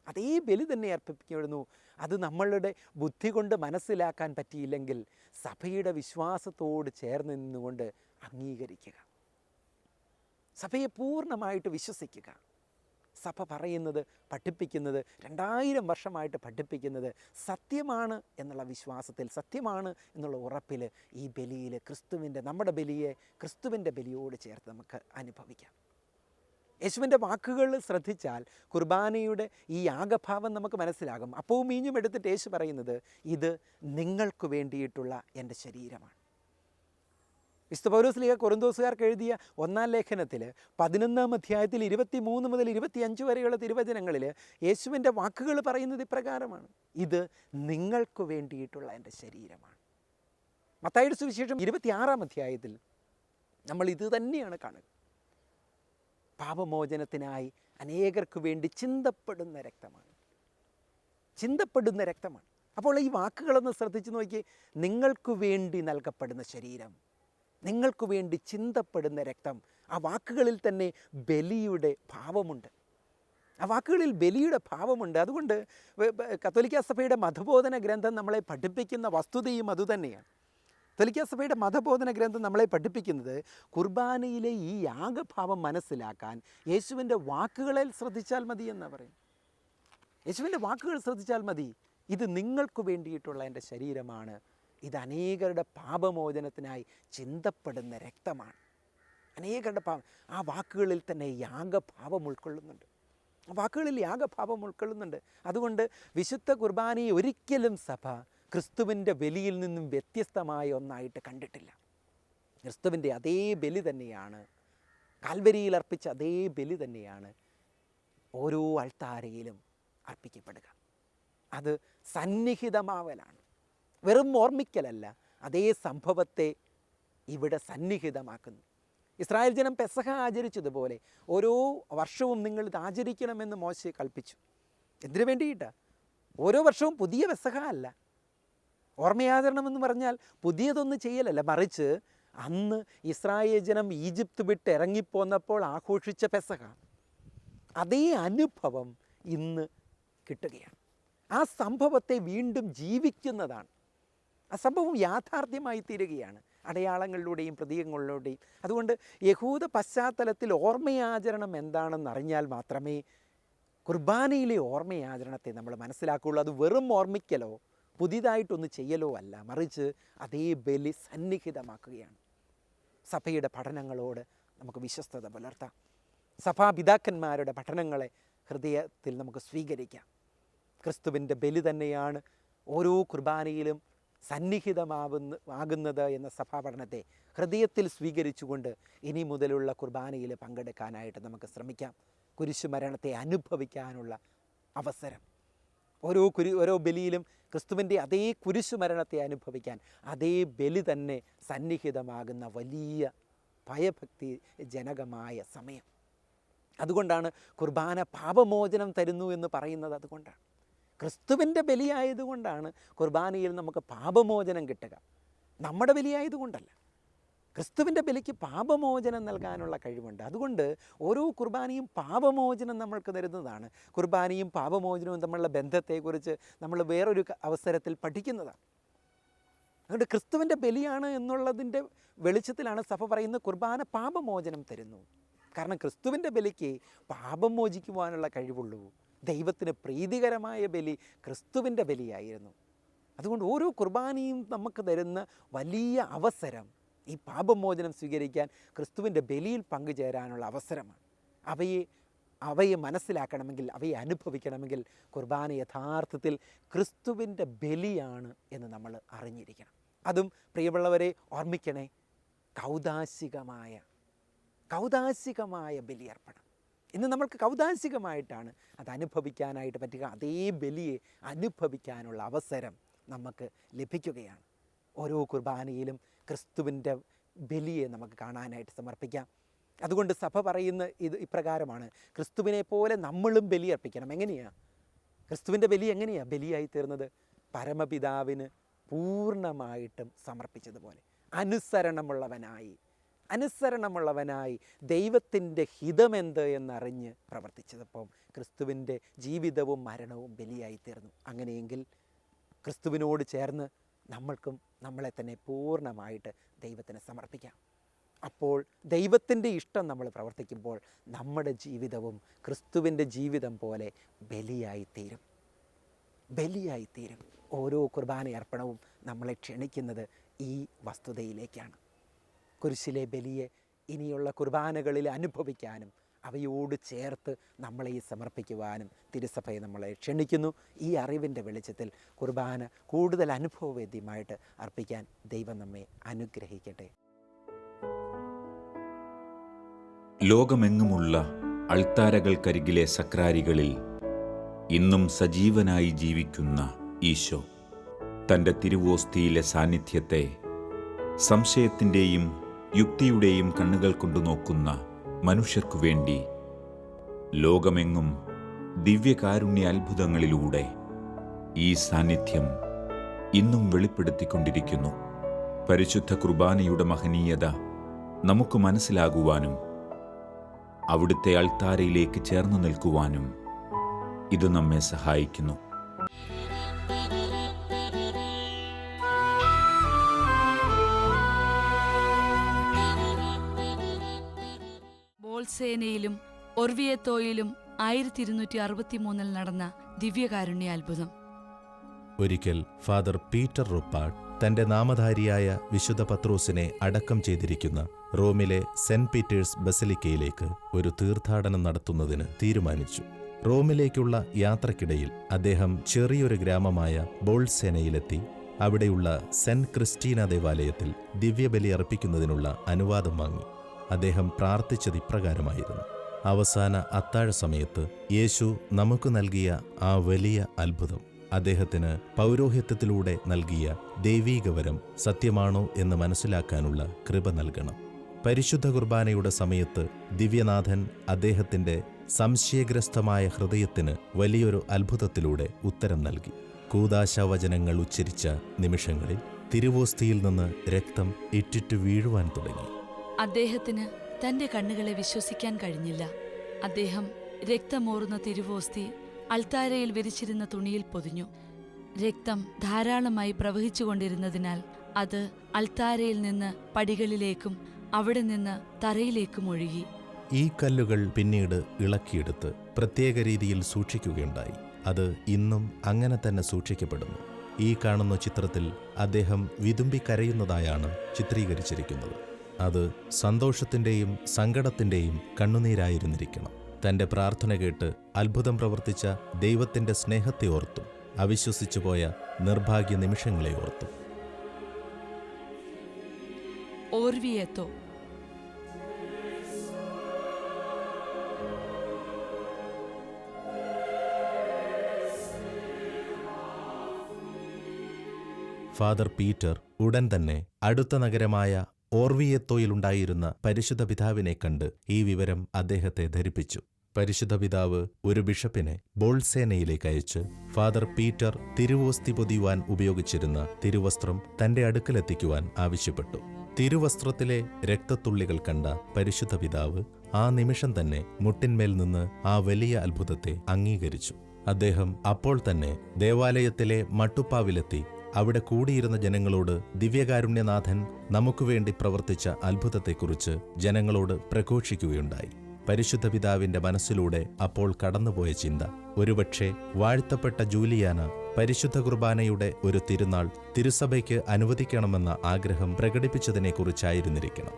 അതേ ബലി തന്നെ അർപ്പിക്കപ്പെടുന്നു. അത് നമ്മളുടെ ബുദ്ധി കൊണ്ട് മനസ്സിലാക്കാൻ പറ്റിയില്ലെങ്കിൽ സഭയുടെ വിശ്വാസത്തോട് ചേർന്ന് നിന്നുകൊണ്ട് അംഗീകരിക്കുക. സഭയെ പൂർണ്ണമായിട്ട് വിശ്വസിക്കുക. സഭ പറയുന്നത്, പഠിപ്പിക്കുന്നത്, 2000 വർഷമായിട്ട് പഠിപ്പിക്കുന്നത് സത്യമാണ് എന്നുള്ള വിശ്വാസത്തിൽ, സത്യമാണ് എന്നുള്ള ഉറപ്പിൽ ഈ ബലിയിൽ നമ്മുടെ ബലിയെ ക്രിസ്തുവിൻ്റെ ബലിയോട് ചേർത്ത് നമുക്ക് അനുഭവിക്കാം. യേശുവിൻ്റെ വാക്കുകൾ ശ്രദ്ധിച്ചാൽ കുർബാനയുടെ ഈ യാഗഭാവം നമുക്ക് മനസ്സിലാകും. അപ്പവും മീഞ്ഞും എടുത്തിട്ട് യേശു പറയുന്നത്, ഇത് നിങ്ങൾക്ക് വേണ്ടിയിട്ടുള്ള എൻ്റെ ശരീരമാണ്. വിശുദ്ധ പൗലോസ് കൊരിന്തോസുകാർക്ക് എഴുതിയ 1-ാം ലേഖനത്തിൽ 11-ാം അധ്യായത്തിൽ 23 മുതൽ 25 വരെയുള്ള തിരുവചനങ്ങളിൽ യേശുവിൻ്റെ വാക്കുകൾ പറയുന്നത് ഇപ്രകാരമാണ്, ഇത് നിങ്ങൾക്ക് വേണ്ടിയിട്ടുള്ള എൻ്റെ ശരീരമാണ്. മത്തായിയുടെ സുവിശേഷം 26-ാം അധ്യായത്തിൽ നമ്മൾ ഇത് തന്നെയാണ് കാണുക. പാപമോചനത്തിനായി അനേകർക്ക് വേണ്ടി ചിന്തപ്പെടുന്ന രക്തമാണ്. അപ്പോൾ ഈ വാക്കുകളൊന്ന് ശ്രദ്ധിച്ച് നോക്കി. നിങ്ങൾക്ക് വേണ്ടി നൽകപ്പെടുന്ന ശരീരം, നിങ്ങൾക്ക് വേണ്ടി ചിന്തപ്പെടുന്ന രക്തം. ആ വാക്കുകളിൽ തന്നെ ബലിയുടെ ഭാവമുണ്ട്. അതുകൊണ്ട് കത്തോലിക്കാ സഭയുടെ മതബോധന ഗ്രന്ഥം നമ്മളെ പഠിപ്പിക്കുന്ന വസ്തുതയും അതുതന്നെയാണ്. കത്തോലിക്കാ സഭയുടെ മതബോധന ഗ്രന്ഥം നമ്മളെ പഠിപ്പിക്കുന്നത് കുർബാനയിലെ ഈ യാഗഭാവം മനസ്സിലാക്കാൻ യേശുവിൻ്റെ വാക്കുകളിൽ ശ്രദ്ധിച്ചാൽ മതി എന്നാണ് പറയും. യേശുവിൻ്റെ വാക്കുകൾ ശ്രദ്ധിച്ചാൽ മതി. ഇത് നിങ്ങൾക്ക് വേണ്ടിയിട്ടുള്ള എൻ്റെ ശരീരമാണ്, ഇത് അനേകരുടെ പാപമോചനത്തിനായി ചിന്തപ്പെടുന്ന രക്തമാണ്. അനേകരുടെ ആ വാക്കുകളിൽ തന്നെ യാഗഭാവം ഉൾക്കൊള്ളുന്നുണ്ട്. അതുകൊണ്ട് വിശുദ്ധ കുർബാനയെ ഒരിക്കലും സഭ ക്രിസ്തുവിൻ്റെ ബലിയിൽ നിന്നും വ്യത്യസ്തമായ ഒന്നായിട്ട് കണ്ടിട്ടില്ല. ക്രിസ്തുവിൻ്റെ അതേ ബലി തന്നെയാണ്, കാൽവരിയിൽ അർപ്പിച്ച അതേ ബലി തന്നെയാണ് ഓരോ അൾത്താരയിലും അർപ്പിക്കപ്പെടുക. അത് സന്നിഹിതമാവലാണ്, വെറും ഓർമ്മിക്കലല്ല. അതേ സംഭവത്തെ ഇവിടെ സന്നിഹിതമാക്കുന്നു. ഇസ്രായേൽ ജനം പെസഹ ആചരിച്ചതുപോലെ ഓരോ വർഷവും നിങ്ങൾ ഇത് ആചരിക്കണമെന്ന് മോശെ കൽപ്പിച്ചു. എന്തിനു വേണ്ടിയിട്ടാണ്? ഓരോ വർഷവും പുതിയ പെസഹ അല്ല. ഓർമ്മയാചരണം എന്ന് പറഞ്ഞാൽ പുതിയതൊന്നും ചെയ്യലല്ല, മറിച്ച് അന്ന് ഇസ്രായേൽ ജനം ഈജിപ്ത് വിട്ട് ഇറങ്ങിപ്പോന്നപ്പോൾ ആഘോഷിച്ച പെസഹ, അതേ അനുഭവം ഇന്ന് കിട്ടുകയാണ്. ആ സംഭവത്തെ വീണ്ടും ജീവിക്കുന്നതാണ്. ആ സംഭവം യാഥാർത്ഥ്യമായി തീരുകയാണ് അടയാളങ്ങളിലൂടെയും പ്രതീകങ്ങളിലൂടെയും. അതുകൊണ്ട് യഹൂദ പശ്ചാത്തലത്തിൽ ഓർമ്മയാചരണം എന്താണെന്ന് അറിഞ്ഞാൽ മാത്രമേ കുർബാനയിലെ ഓർമ്മയാചരണത്തെ നമ്മൾ മനസ്സിലാക്കുകയുള്ളൂ. അത് വെറും ഓർമ്മിക്കലോ പുതിയതായിട്ടൊന്ന് ചെയ്യലോ അല്ല, മറിച്ച് അതേ ബലി സന്നിഹിതമാക്കുകയാണ്. സഭയുടെ പഠനങ്ങളോട് നമുക്ക് വിശ്വസ്തത പുലർത്താം. സഭാപിതാക്കന്മാരുടെ പഠനങ്ങളെ ഹൃദയത്തിൽ നമുക്ക് സ്വീകരിക്കാം. ക്രിസ്തുവിൻ്റെ ബലി തന്നെയാണ് ഓരോ കുർബാനയിലും സന്നിഹിതമാകുന്നത് എന്ന സഭാപഠനത്തെ ഹൃദയത്തിൽ സ്വീകരിച്ചുകൊണ്ട് ഇനി മുതലുള്ള കുർബാനയിൽ പങ്കെടുക്കാനായിട്ട് നമുക്ക് ശ്രമിക്കാം. കുരിശുമരണത്തെ അനുഭവിക്കാനുള്ള അവസരം, ഓരോ ബലിയിലും ക്രിസ്തുവിൻ്റെ അതേ കുരിശുമരണത്തെ അനുഭവിക്കാൻ അതേ ബലി തന്നെ സന്നിഹിതമാകുന്ന വലിയ ഭയഭക്തി ജനകമായ സമയം. അതുകൊണ്ടാണ് കുർബാന പാപമോചനം തരുന്നു എന്ന് പറയുന്നത്. അതുകൊണ്ടാണ് ക്രിസ്തുവിൻ്റെ ബലിയായതുകൊണ്ടാണ് കുർബാനയിൽ നമുക്ക് പാപമോചനം കിട്ടുക. നമ്മുടെ ബലിയായതുകൊണ്ടല്ല. ക്രിസ്തുവിൻ്റെ ബലിക്ക് പാപമോചനം നൽകാനുള്ള കഴിവുണ്ട്. അതുകൊണ്ട് ഓരോ കുർബാനയും പാപമോചനം നമ്മൾക്ക് തരുന്നതാണ്. കുർബാനയും പാപമോചനവും തമ്മിലുള്ള ബന്ധത്തെക്കുറിച്ച് നമ്മൾ വേറൊരു അവസരത്തിൽ പഠിക്കുന്നതാണ്. അതുകൊണ്ട് ക്രിസ്തുവിൻ്റെ ബലിയാണ് എന്നുള്ളതിൻ്റെ വെളിച്ചത്തിലാണ് സഭ പറയുന്നത് കുർബാന പാപമോചനം തരുന്നു. കാരണം ക്രിസ്തുവിൻ്റെ ബലിക്ക് പാപം മോചിക്കുവാനുള്ള കഴിവുള്ളൂ. ദൈവത്തിന് പ്രീതികരമായ ബലി ക്രിസ്തുവിൻ്റെ ബലിയായിരുന്നു. അതുകൊണ്ട് ഓരോ കുർബാനയും നമുക്ക് തരുന്ന വലിയ അവസരം ഈ പാപമോചനം സ്വീകരിക്കാൻ ക്രിസ്തുവിൻ്റെ ബലിയിൽ പങ്കുചേരാനുള്ള അവസരമാണ്. അവയെ മനസ്സിലാക്കണമെങ്കിൽ, അവയെ അനുഭവിക്കണമെങ്കിൽ കുർബാന യഥാർത്ഥത്തിൽ ക്രിസ്തുവിൻ്റെ ബലിയാണ് എന്ന് നമ്മൾ അറിഞ്ഞിരിക്കണം. അതും പ്രിയമുള്ളവരെ ഓർമ്മിക്കണേ, കൗദാശികമായ ബലിയർപ്പണം. ഇന്ന് നമ്മൾക്ക് കൗദാശികമായിട്ടാണ് അത് അനുഭവിക്കാനായിട്ട് പറ്റുക. അതേ ബലിയെ അനുഭവിക്കാനുള്ള അവസരം നമുക്ക് ലഭിക്കുകയാണ്. ഓരോ കുർബാനയിലും ക്രിസ്തുവിൻ്റെ ബലിയെ നമുക്ക് കാണാനായിട്ട് സമർപ്പിക്കാം. അതുകൊണ്ട് സഭ പറയുന്ന ഇപ്രകാരമാണ്, ക്രിസ്തുവിനെ പോലെ നമ്മളും ബലിയർപ്പിക്കണം. എങ്ങനെയാണ് ക്രിസ്തുവിൻ്റെ ബലി ബലിയായി തീർന്നത്? പരമപിതാവിന് പൂർണ്ണമായിട്ടും സമർപ്പിച്ചതുപോലെ അനുസരണമുള്ളവനായി അനുസരണമുള്ളവനായി ദൈവത്തിൻ്റെ ഹിതമെന്ത് എന്നറിഞ്ഞ് പ്രവർത്തിച്ചതപ്പം ക്രിസ്തുവിൻ്റെ ജീവിതവും മരണവും ബലിയായി തീർന്നു. അങ്ങനെയെങ്കിൽ ക്രിസ്തുവിനോട് ചേർന്ന് നമ്മൾക്കും നമ്മളെ തന്നെ പൂർണ്ണമായിട്ട് ദൈവത്തിന് സമർപ്പിക്കാം. അപ്പോൾ ദൈവത്തിൻ്റെ ഇഷ്ടം നമ്മൾ പ്രവർത്തിക്കുമ്പോൾ നമ്മുടെ ജീവിതവും ക്രിസ്തുവിൻ്റെ ജീവിതം പോലെ ബലിയായിത്തീരും. ഓരോ കുർബാന അർപ്പണവും നമ്മളെ ക്ഷണിക്കുന്നത് ഈ വസ്തുതയിലേക്കാണ്. കുരിശിലെ ബലിയെ ഇനിയുള്ള കുർബാനകളിൽ അനുഭവിക്കാനും അവയോട് ചേർത്ത് നമ്മളെ സമർപ്പിക്കുവാനും തിരുസഭയെ നമ്മളെ ക്ഷണിക്കുന്നു. ഈ അറിവിൻ്റെ വെളിച്ചത്തിൽ കുർബാന കൂടുതൽ അനുഭവവേദ്യമായിട്ട് അർപ്പിക്കാൻ ദൈവം നമ്മെ അനുഗ്രഹിക്കട്ടെ. ലോകമെങ്ങുമുള്ള അൾത്താരകൾക്കരികിലെ സക്രാരികളിൽ ഇന്നും സജീവനായി ജീവിക്കുന്ന ഈശോ തൻ്റെ തിരുവോസ്തിയിലെ സാന്നിധ്യത്തെ സംശയത്തിൻ്റെയും യുക്തിയുടെയും കണ്ണുകൾ കൊണ്ടു നോക്കുന്ന മനുഷ്യർക്കു വേണ്ടി ലോകമെങ്ങും ദിവ്യകാരുണ്യ അത്ഭുതങ്ങളിലൂടെ ഈ സാന്നിധ്യം ഇന്നും വെളിപ്പെടുത്തിക്കൊണ്ടിരിക്കുന്നു. പരിശുദ്ധ കുർബാനയുടെ മഹനീയത നമുക്ക് മനസ്സിലാകുവാനും അവിടുത്തെ അൾത്താരയിലേക്ക് ചേർന്നു നിൽക്കുവാനും ഇത് നമ്മെ സഹായിക്കുന്നു. ബോൾസേനയിലും ഒർവിയത്തോയിലും 1263 നടന്ന ദിവ്യകാരുണ്യ അത്ഭുതം. ഒരിക്കൽ ഫാദർ പീറ്റർ റുപ്പാർഡ് തന്റെ നാമധാരിയായ വിശുദ്ധ പത്രോസിനെ അടക്കം ചെയ്തിരിക്കുന്ന റോമിലെ സെന്റ് പീറ്റേഴ്സ് ബസിലിക്കയിലേക്ക് ഒരു തീർത്ഥാടനം നടത്തുന്നതിന് തീരുമാനിച്ചു. റോമിലേക്കുള്ള യാത്രക്കിടയിൽ അദ്ദേഹം ചെറിയൊരു ഗ്രാമമായ ബോൾസേനയിലെത്തി അവിടെയുള്ള സെന്റ് ക്രിസ്റ്റീന ദേവാലയത്തിൽ ദിവ്യബലി അർപ്പിക്കുന്നതിനുള്ള അനുവാദം വാങ്ങി. അദ്ദേഹം പ്രാർത്ഥിച്ചത് ഇപ്രകാരമായിരുന്നു: അവസാന അത്താഴ സമയത്ത് യേശു നമുക്ക് നൽകിയ ആ വലിയ അത്ഭുതം, അദ്ദേഹത്തിന് പൗരോഹിത്യത്തിലൂടെ നൽകിയ ദൈവീകവരം സത്യമാണോ എന്ന് മനസ്സിലാക്കാനുള്ള കൃപ നൽകണം. പരിശുദ്ധ കുർബാനയുടെ സമയത്ത് ദിവ്യനാഥൻ അദ്ദേഹത്തിന്റെ സംശയഗ്രസ്തമായ ഹൃദയത്തിന് വലിയൊരു അത്ഭുതത്തിലൂടെ ഉത്തരം നൽകി. കൂദാശവചനങ്ങൾ ഉച്ചരിച്ച നിമിഷങ്ങളിൽ തിരുവോസ്തിയിൽ നിന്ന് രക്തം ഇറ്റിറ്റു വീഴുവാൻ തുടങ്ങി. അദ്ദേഹത്തിന് തന്റെ കണ്ണുകളെ വിശ്വസിക്കാൻ കഴിഞ്ഞില്ല. അദ്ദേഹം രക്തമോറുന്ന തിരുവോസ്തി അൾത്താരയിൽ വിരിച്ചിരുന്ന തുണിയിൽ പൊതിഞ്ഞു. രക്തം ധാരാളമായി പ്രവഹിച്ചുകൊണ്ടിരുന്നതിനാൽ അത് അൾത്താരയിൽ നിന്ന് പടികളിലേക്കും അവിടെ നിന്ന് തറയിലേക്കും ഒഴുകി. ഈ കല്ലുകൾ പിന്നീട് ഇളക്കിയെടുത്ത് പ്രത്യേക രീതിയിൽ സൂക്ഷിക്കുകയുണ്ടായി. അത് ഇന്നും അങ്ങനെ തന്നെ സൂക്ഷിക്കപ്പെടുന്നു. ഈ കാണുന്ന ചിത്രത്തിൽ അദ്ദേഹം വിതുമ്പി കരയുന്നതായാണ് ചിത്രീകരിച്ചിരിക്കുന്നത്. അത് സന്തോഷത്തിൻ്റെയും സങ്കടത്തിൻ്റെയും കണ്ണുനീരായിരുന്നിരിക്കണം. തന്റെ പ്രാർത്ഥന കേട്ട് അത്ഭുതം പ്രവർത്തിച്ച ദൈവത്തിന്റെ സ്നേഹത്തെ ഓർത്തും അവിശ്വസിച്ചുപോയ നിർഭാഗ്യ നിമിഷങ്ങളെ ഓർത്തും. ഓർവിയേത്തോ ഫാദർ പീറ്റർ ഉടൻ തന്നെ അടുത്ത നഗരമായ ഓർവിയത്തോയിലുണ്ടായിരുന്ന പരിശുദ്ധ പിതാവിനെ കണ്ട് ഈ വിവരം അദ്ദേഹത്തെ ധരിപ്പിച്ചു. പരിശുദ്ധ പിതാവ് ഒരു ബിഷപ്പിനെ ബോൾസേനയിലേക്ക് അയച്ച് ഫാദർ പീറ്റർ തിരുവോസ്തി പൊതിയുവാൻ ഉപയോഗിച്ചിരുന്ന തിരുവസ്ത്രം തന്റെ അടുക്കലെത്തിക്കുവാൻ ആവശ്യപ്പെട്ടു. തിരുവസ്ത്രത്തിലെ രക്തത്തുള്ളികൾ കണ്ട പരിശുദ്ധ പിതാവ് ആ നിമിഷം തന്നെ മുട്ടിന്മേൽ നിന്ന് ആ വലിയ അത്ഭുതത്തെ അംഗീകരിച്ചു. അദ്ദേഹം അപ്പോൾ തന്നെ ദേവാലയത്തിലെ മട്ടുപ്പാവിലെത്തി അവിടെ കൂടിയിരുന്ന ജനങ്ങളോട് ദിവ്യകാരുണ്യനാഥൻ നമുക്കുവേണ്ടി പ്രവർത്തിച്ച അത്ഭുതത്തെക്കുറിച്ച് ജനങ്ങളോട് പ്രഘോഷിക്കുകയുണ്ടായി. പരിശുദ്ധ പിതാവിന്റെ മനസ്സിലൂടെ അപ്പോൾ കടന്നുപോയ ചിന്ത, ഒരുപക്ഷെ വാഴ്ത്തപ്പെട്ട ജൂലിയാന പരിശുദ്ധ കുർബാനയുടെ ഒരു തിരുനാൾ തിരുസഭയ്ക്ക് അനുവദിക്കണമെന്ന ആഗ്രഹം പ്രകടിപ്പിച്ചതിനെക്കുറിച്ചായിരുന്നിരിക്കണം.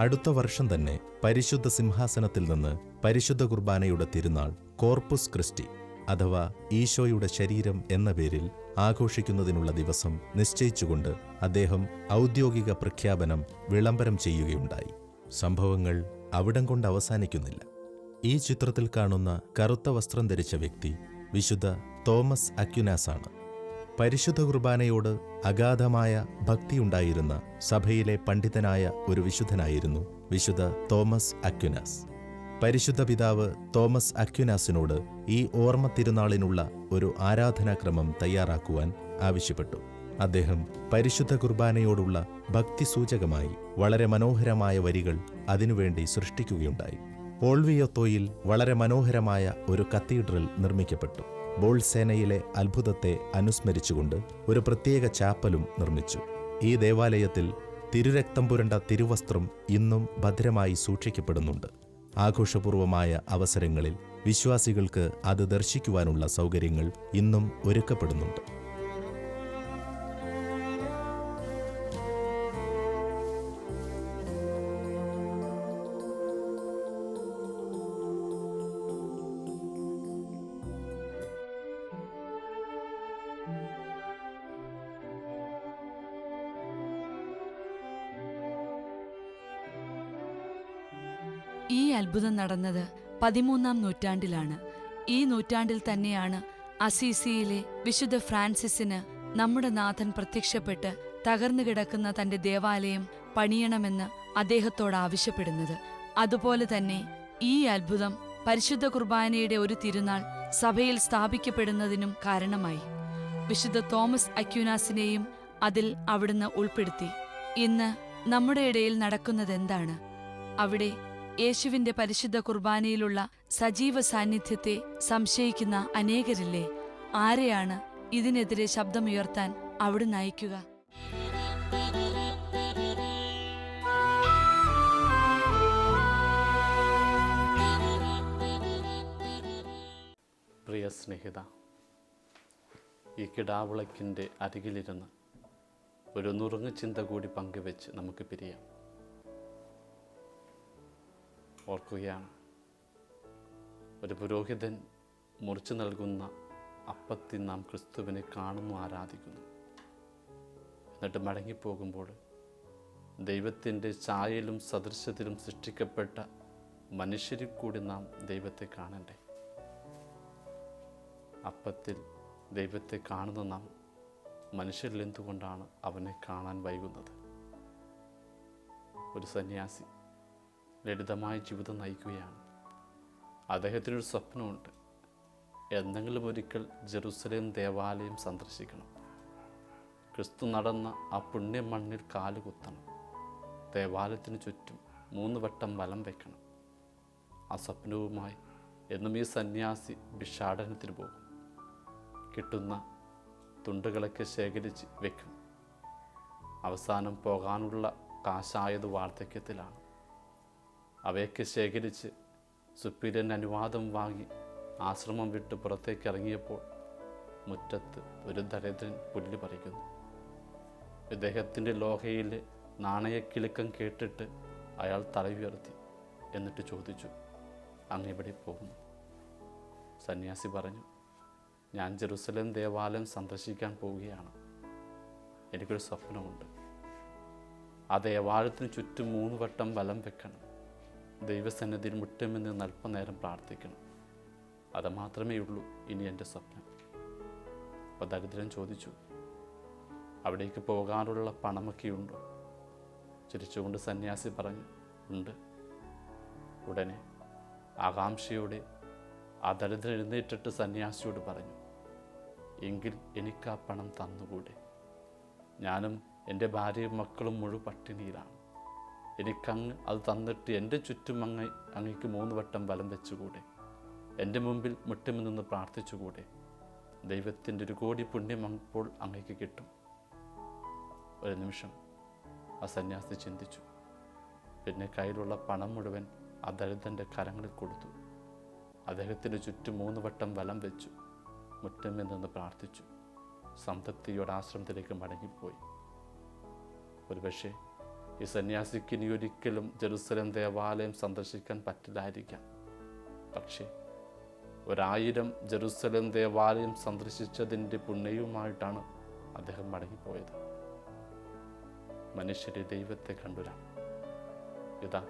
അടുത്ത വർഷം തന്നെ പരിശുദ്ധ സിംഹാസനത്തിൽ നിന്ന് പരിശുദ്ധ കുർബാനയുടെ തിരുനാൾ കോർപ്പുസ് ക്രിസ്റ്റി അഥവാ ഈശോയുടെ ശരീരം എന്ന പേരിൽ ആഘോഷിക്കുന്നതിനുള്ള ദിവസം നിശ്ചയിച്ചുകൊണ്ട് അദ്ദേഹം ഔദ്യോഗിക പ്രഖ്യാപനം വിളംബരം ചെയ്യുകയുണ്ടായി. സംഭവങ്ങൾ അവിടം കൊണ്ട് അവസാനിക്കുന്നില്ല. ഈ ചിത്രത്തിൽ കാണുന്ന കറുത്ത വസ്ത്രം ധരിച്ച വ്യക്തി വിശുദ്ധ തോമസ് അക്യുനാസ് ആണ്. പരിശുദ്ധ കുർബാനയോട് അഗാധമായ ഭക്തിയുണ്ടായിരുന്ന സഭയിലെ പണ്ഡിതനായ ഒരു വിശുദ്ധനായിരുന്നു വിശുദ്ധ തോമസ് അക്യുനാസ്. പരിശുദ്ധ പിതാവ് തോമസ് അക്യുനാസിനോട് ഈ ഓർമ്മ തിരുനാളിനുള്ള ഒരു ആരാധനാക്രമം തയ്യാറാക്കുവാൻ ആവശ്യപ്പെട്ടു. അദ്ദേഹം പരിശുദ്ധ കുർബാനയോടുള്ള ഭക്തിസൂചകമായി വളരെ മനോഹരമായ വരികൾ അതിനുവേണ്ടി സൃഷ്ടിക്കുകയുണ്ടായി. ഓൾവിയത്തോയിൽ വളരെ മനോഹരമായ ഒരു കത്തീഡ്രൽ നിർമ്മിക്കപ്പെട്ടു. ബോൾസേനയിലെ അത്ഭുതത്തെ അനുസ്മരിച്ചുകൊണ്ട് ഒരു പ്രത്യേക ചാപ്പലും നിർമ്മിച്ചു. ഈ ദേവാലയത്തിൽ തിരുരക്തം പുരണ്ട തിരുവസ്ത്രം ഇന്നും ഭദ്രമായി സൂക്ഷിക്കപ്പെടുന്നുണ്ട്. ആഘോഷപൂർവമായ അവസരങ്ങളിൽ വിശ്വാസികൾക്ക് അത് ദർശിക്കുവാനുള്ള സൗകര്യങ്ങൾ ഇന്നും ഒരുക്കപ്പെടുന്നുണ്ട്. ഈ അത്ഭുതം നടന്നത് 13-ാം നൂറ്റാണ്ടിലാണ്. ഈ നൂറ്റാണ്ടിൽ തന്നെയാണ് അസീസിയിലെ വിശുദ്ധ ഫ്രാൻസിസിന് നമ്മുടെ നാഥൻ പ്രത്യക്ഷപ്പെട്ട് തകർന്നു കിടക്കുന്ന തന്റെ ദേവാലയം പണിയണമെന്ന് അദ്ദേഹത്തോട് ആവശ്യപ്പെടുന്നത്. അതുപോലെ തന്നെ ഈ അത്ഭുതം പരിശുദ്ധ കുർബാനയുടെ ഒരു തിരുനാൾ സഭയിൽ സ്ഥാപിക്കപ്പെടുന്നതിനും കാരണമായി. വിശുദ്ധ തോമസ് അക്യൂനാസിനെയും അതിൽ അവിടുന്ന് ഉൾപ്പെടുത്തി. ഇന്ന് നമ്മുടെ ഇടയിൽ നടക്കുന്നതെന്താണ്? അവിടെ യേശുവിന്റെ പരിശുദ്ധ കുർബാനയിലുള്ള സജീവ സാന്നിധ്യത്തെ സംശയിക്കുന്ന അനേകരില്ലേ? ആരെയാണ് ഇതിനെതിരെ ശബ്ദമുയർത്താൻ അവിടുന്ന് അയക്കുക? പ്രിയ സ്നേഹിത, ഈ കിടാവിളക്കിൻ്റെ അരികിലിരുന്ന് ഒരു നുറുങ്ങ് ചിന്ത കൂടി പങ്കുവെച്ച് നമുക്ക് പിരിയാം. ഓർക്കുകയാണ്, ഒരു പുരോഹിതൻ മുറിച്ചു നൽകുന്ന അപ്പത്തിൽ നാം ക്രിസ്തുവിനെ കാണുന്നു, ആരാധിക്കുന്നു. എന്നിട്ട് മടങ്ങിപ്പോകുമ്പോൾ ദൈവത്തിൻ്റെ ഛായയിലും സദൃശ്യത്തിലും സൃഷ്ടിക്കപ്പെട്ട മനുഷ്യരിൽ കൂടി നാം ദൈവത്തെ കാണണ്ടേ? അപ്പത്തിൽ ദൈവത്തെ കാണുന്ന നാം മനുഷ്യരിൽ എന്തുകൊണ്ടാണ് അവനെ കാണാൻ വൈകുന്നത്? ഒരു സന്യാസി ലളിതമായ ജീവിതം നയിക്കുകയാണ്. അദ്ദേഹത്തിനൊരു സ്വപ്നമുണ്ട്. എന്തെങ്കിലും ഒരിക്കൽ ജെറുസലേം ദേവാലയം സന്ദർശിക്കണം. ക്രിസ്തു നടന്ന ആ പുണ്യ മണ്ണിൽ കാലുകുത്തണം. ദേവാലയത്തിന് ചുറ്റും 3 വട്ടം വലം വയ്ക്കണം. ആ സ്വപ്നവുമായി എന്നും ഈ സന്യാസി ഭിക്ഷാടനത്തിന് പോകും. കിട്ടുന്ന തുണ്ടുകളൊക്കെ ശേഖരിച്ച് വയ്ക്കും. അവസാനം പോകാനുള്ള കാശായത് വാർദ്ധക്യത്തിലാണ്. അവയൊക്കെ ശേഖരിച്ച് സുപ്പീരിയൻ അനുവാദം വാങ്ങി ആശ്രമം വിട്ട് പുറത്തേക്ക് ഇറങ്ങിയപ്പോൾ മുറ്റത്ത് ഒരു ദരിദ്രൻ പുല്ല് പറിക്കുന്നു. ഇദ്ദേഹത്തിൻ്റെ ലോഹയിലെ നാണയക്കിലുക്കം കേട്ടിട്ട് അയാൾ തല ഉയർത്തി. എന്നിട്ട് ചോദിച്ചു, അങ്ങ് എവിടെ പോകുന്നു? സന്യാസി പറഞ്ഞു, ഞാൻ ജെറുസലേം ദേവാലയം സന്ദർശിക്കാൻ പോവുകയാണ്. എനിക്കൊരു സ്വപ്നമുണ്ട്. ആ ദേവാലയത്തിന് ചുറ്റും 3 വട്ടം വലം വെക്കണം. ദൈവസന്നിധിയിൽ മുറ്റമെന്ന് അല്പനേരം പ്രാർത്ഥിക്കണം. അത് മാത്രമേ ഉള്ളൂ ഇനി എൻ്റെ സ്വപ്നം. അപ്പോൾ ദരിദ്രൻ ചോദിച്ചു, അവിടേക്ക് പോകാനുള്ള പണമൊക്കെയുണ്ടോ? ചിരിച്ചുകൊണ്ട് സന്യാസി പറഞ്ഞു, ഉണ്ട്. ഉടനെ ആകാംക്ഷയോടെ ആ ദരിദ്രൻ എഴുന്നേറ്റിട്ട് സന്യാസിയോട് പറഞ്ഞു, എങ്കിൽ എനിക്ക് ആ പണം തന്നുകൂടെ? ഞാനും എൻ്റെ ഭാര്യയും മക്കളും മുഴു പട്ടിണിയിലാണ്. എനിക്കങ്ങ് അത് തന്നിട്ട് എൻ്റെ ചുറ്റും അങ്ങേക്ക് 3 വട്ടം വലം വെച്ചുകൂടെ? എൻ്റെ മുമ്പിൽ മുറ്റമിൽ നിന്ന് പ്രാർത്ഥിച്ചുകൂടെ? ദൈവത്തിൻ്റെ 1 കോടി പുണ്യം അപ്പോൾ അങ്ങേക്ക് കിട്ടും. ഒരു നിമിഷം ആ സന്യാസി ചിന്തിച്ചു. പിന്നെ കയ്യിലുള്ള പണം മുഴുവൻ ആ ദരിദ്രൻ്റെ കരങ്ങളിൽ കൊടുത്തു. അദ്ദേഹത്തിൻ്റെ ചുറ്റും 3 വട്ടം വലം വെച്ചു. മുറ്റമിൽ നിന്ന് പ്രാർത്ഥിച്ചു. സംതൃപ്തിയോടെ ആശ്രമത്തിലേക്ക് മടങ്ങിപ്പോയി. ഒരുപക്ഷെ ഈ സന്യാസിക്ക് ഇനി ഒരിക്കലും ജെറുസലേം ദേവാലയം സന്ദർശിക്കാൻ പറ്റില്ലായിരിക്കാം. പക്ഷേ 1000 ജെറുസലേം ദേവാലയം സന്ദർശിച്ചതിൻ്റെ പുണ്യവുമായിട്ടാണ് അദ്ദേഹം മടങ്ങിപ്പോയത്. മനുഷ്യരെ ദൈവത്തെ കണ്ടുരാം. ഇതാ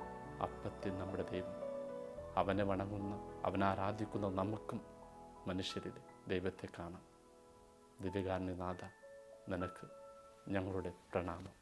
അപ്പത്തിൽ നമ്മുടെ ദൈവം. അവനെ വണങ്ങുന്ന, അവനെ ആരാധിക്കുന്ന നമുക്കും മനുഷ്യരിൽ ദൈവത്തെ കാണാം. ദിവ്യകാരുണ്യനാഥ, നിനക്ക് ഞങ്ങളുടെ പ്രണാമം.